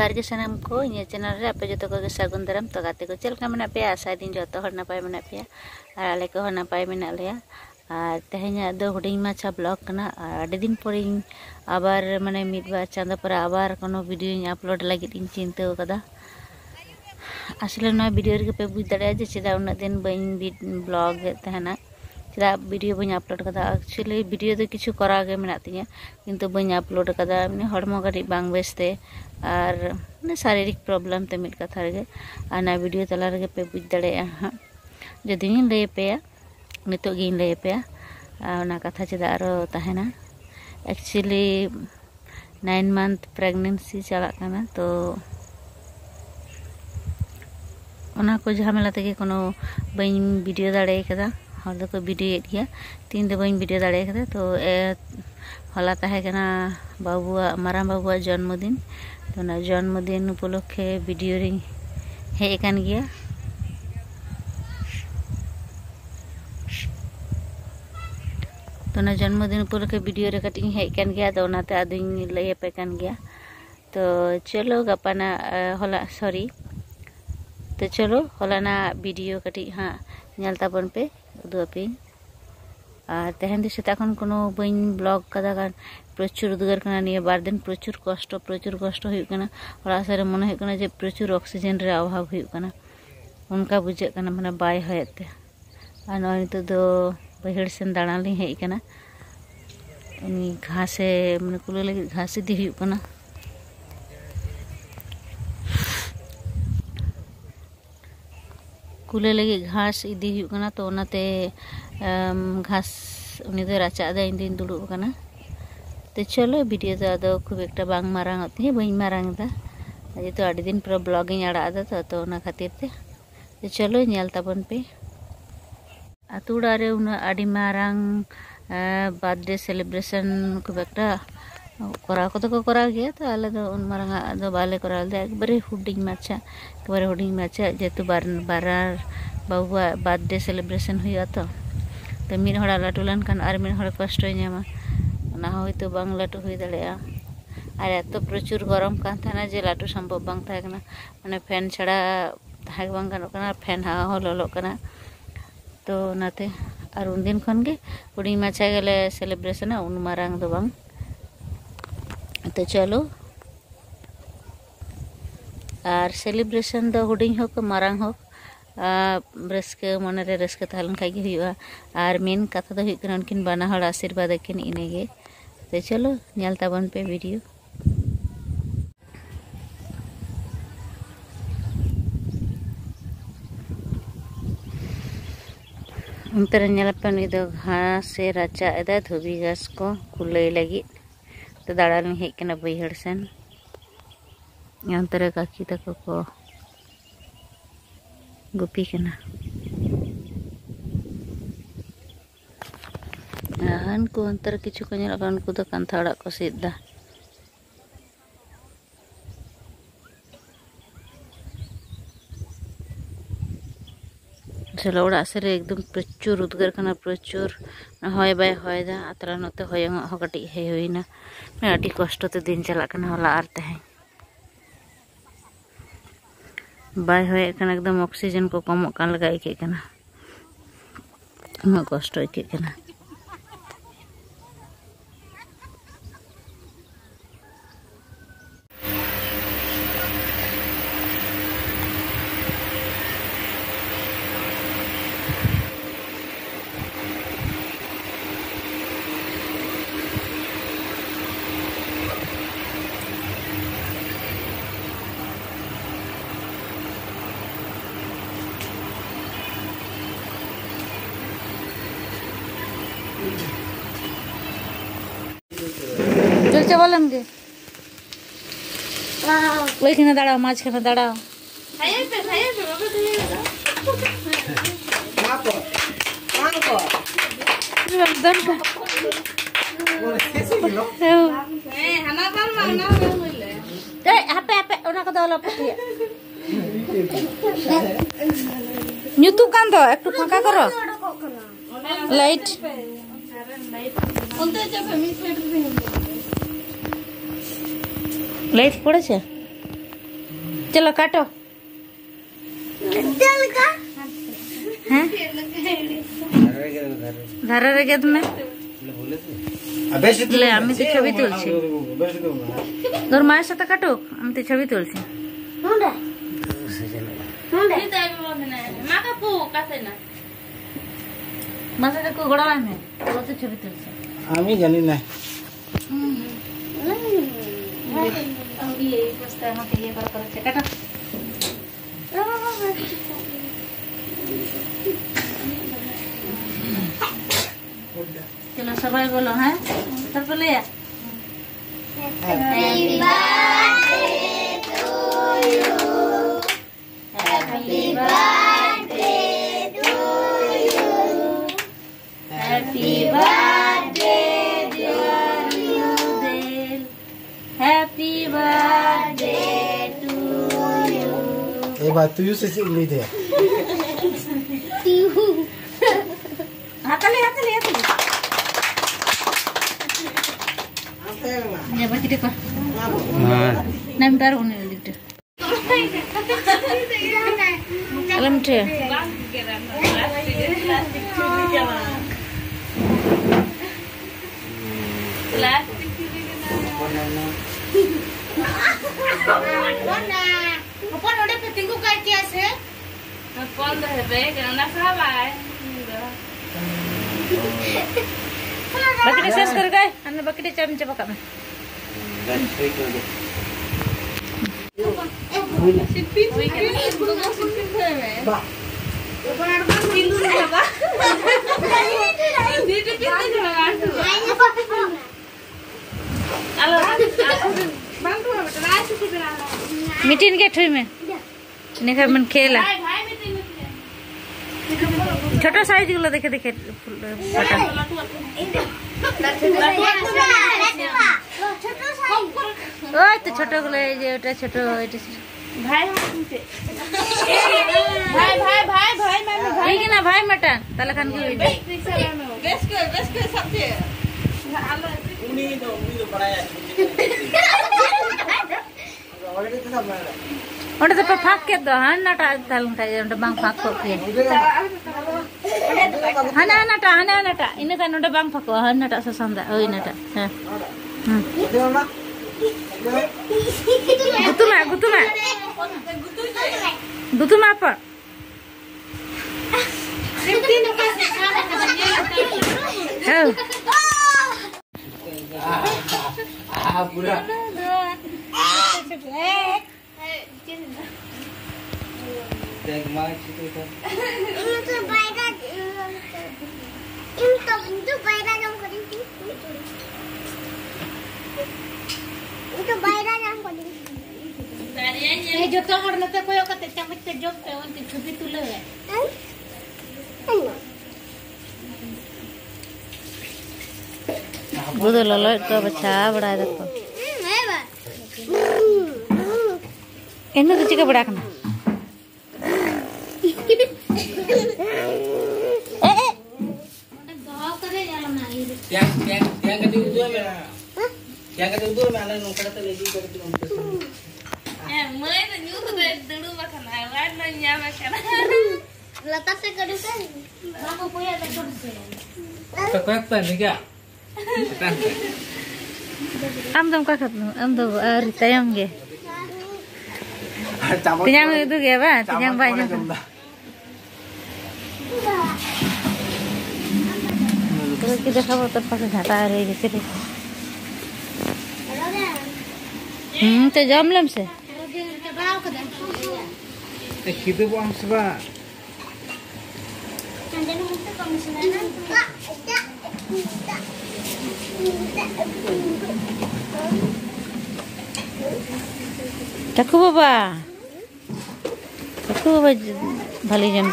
जोहार के सानाम को इन चैनल रे आपे जो को सागुन दाराम तो गाते को चलका मेना पे आशा दिन जो हर नपाय मेना पे और आले को नपाय मेना लिया और तेहेኛ दो हुडिंग माछा ब्लॉग कना आडे दिन पोरिंग आबार माने मिड बार चांदा पर आबार कोनो वीडियो अपलोड लागित इन चिंता कदा आसले ना वीडियो रे पे बुझ दाड़े जे चेदा उना दिन बई ब्लॉग तहना चेदा वीडियो बई अपलोड कदा एक्चुअली वीडियो दो किछु करा गे मेना तिया किंतु बई अपलोड कदा माने हड़मो गाड़ी बांग बेसते और माने शारीरिक प्रॉब्लम ते मिट कथा रे आना वीडियो तला रे पे बुझ दाड़े हां जदि इन ले पे नितो गिन ले पे ना कथा चेदा आरो तहना एक्चुअली 9 मंथ प्रेगनेंसी चला कना तो ओना को झमेला तके कोनो बई वीडियो दाड़े कदा हर दो को वीडियो गया तीन दो बई वीडियो दाड़े कदा तो हला तहे कना बाबुआ मारा बाबुआ जन्मदिन तो ना जन्मदिन उपलक्षे वीडियो रे हे कान गया तो ना जन्मदिन उपलक्षे वीडियो रे कटिंग हे कान गया तो ओनाते आदिन लय पे कान गया तो चलो गपाना हला सॉरी तो चलो हलाना वीडियो कटी हाँ नेलता बन पे उदो पे और तेहन दिस तखन कोनो बइन ब्लॉग कदा कान प्रचुर उद्गार कना निये बार दिन प्रचुर कष्ट हुई कना और सारे मन हुई कना जे प्रचुर ऑक्सीजन रे अभाव हुई कना उनका बुझे कना माने बाय होयते और नय तो दो बहिड़ सेन दाणा ली हेई कना उनी घासे माने कुले लगी घास दी हुई कना कुले लगे घास इदी हुई कना तो ओनाते घास उनी दो राचा दा इन दिन दुड़ुब कना तो चलो वीडियो दो आदो खूब एकटा बांग मारांग ते बई मारांग दा जे तो आडी दिन पर ब्लॉगिंग आड़ा दा तो ओना खातिर ते तो चलो नेल ताबन पे आतुड़ा रे उना आडी मारांग बर्थडे सेलिब्रेशन खूब एकटा करा को करा गया तो आले दो उन मारांगा दो बाले करा दे एकबारे हुडिंग माछा जेतु बारार बाबुआ बर्थडे सेलिब्रेशन हुआ तो मिड हड़ा लाटू लनखान और मिड हड़ कष्ट ᱧᱟᱢᱟ ना होयतो बांग लाटू हुई दाड़ेया और एत प्रचुर गरम कान थाना जे लाटू संभव बांग थाहे कना माने फैन छड़ा थाहे बांग गानोग कना फैन हावा हो ललो कना तो नाते और उन दिन खन गे हुडिंग माछा गेले सेलिब्रेशन उन मारांग दो बांग तो चलो और सेलिब्रेशन दो हुडिंग होक मारांग होक रस्के मन रे रस्के तहलन खाई हुआ और मेन कथा दो हुई उनकिन बाना हड़ आशीर्वाद अकिन इनेगे तो चलो नेल ताबन पे वीडियो उनते नेलपन इदो घास से राचा एदा धोबी घास को कुलई लगी तो दाड़ाली हेज कना बैहड़ सेन अंतरे काकी तको को गुपी कना को अंतर किछु को नेल उनको तो कांथा अड़ा को सिद्दा चलो ओड़ा से एकदम प्रचुर उद्गार कना प्रचुर हय बाय हय दा आतरा नते हयंग हो कटी हे होइना मैं आडी कष्ट ते दिन चला कना होला आर तहे बाय हय कना एकदम ऑक्सीजन को कम कान लगा के कना म कष्ट के कना चल चवालन गे कोई किना दाड़ा माछ किना दाड़ा खाए पे बाबा माको माको एकदम ए हना बाल माना होले ए हपे हपे ओना को दला पटिया ᱧᱩᱛᱩᱜ ᱠᱟᱱ ᱫᱚ ᱮᱠᱴᱩ ᱯᱷᱟᱸᱠᱟ ᱠᱚᱨᱚ লাইট কোনতে যাবে মিনিট লাইট পড়েছে चलो काटो धारा रे तुम्हें ले आमी तो छवि तुलছি তোর মায়ের সাথে কাটো আমি তো ছবি তুলছি মাথা দেখো গোড়া না ও তো ছবি তুলছে আমি জানি না আমি এই অবস্থা আমাকে ইয়ে করা করছে কাটো चलो सबाई बोलो हैं सब बोले या happy birthday to you happy birthday to you happy birthday dear यूदेल हैप्पी बर्थडे टू यू ए बात तू से ले दे हाथले ya berarti deh kok nam taruh nih gitu alam deh Apa udah petinggu kayak kiase? Apa udah hebe? Jangan salah. Bagi dia share guys, anda bagi dia cari coba kami. Meeting के ठुई में निखर मन खेला छोटा size गुलो देखे देखे photo ओ तो छोटा गुलो ये ओटा छोटा ओटा भाई भाई भाई भाई भाई भाई के ना भाई मटन तले खान की बेस के सबसे उनी तो पढ़ाया ऑलरेडी तो सब बना ओटा तो फाक के दो हन नटा तल का ओटा बांग फाक को के हना नटा इने का ओटा बांग फाक हन नटा से संदा ओई नटा हां गुतुमा apa पूरा देख मां चितो तो itu bayar itu bayar yang koding itu bayar yang koding eh joto hor nate koyo kate chamit te job te onte chupi tule बुदो ललो तो बच्चा बड़ा देखो इन्हें तो चिका बड़ा करना yang kedua mana yang kedua mana nungkar tu lagi kedua mulai nyuruh dulu makan ayam nanya makan letak se kedua kamu punya lekor se kekuatan juga am dong kakak am do tayang ge tiang itu ge ba tiang banyak terus kita kamu terpaksa jatah hari di sini तो जमलम से kita buang sebab Caku baba भली जम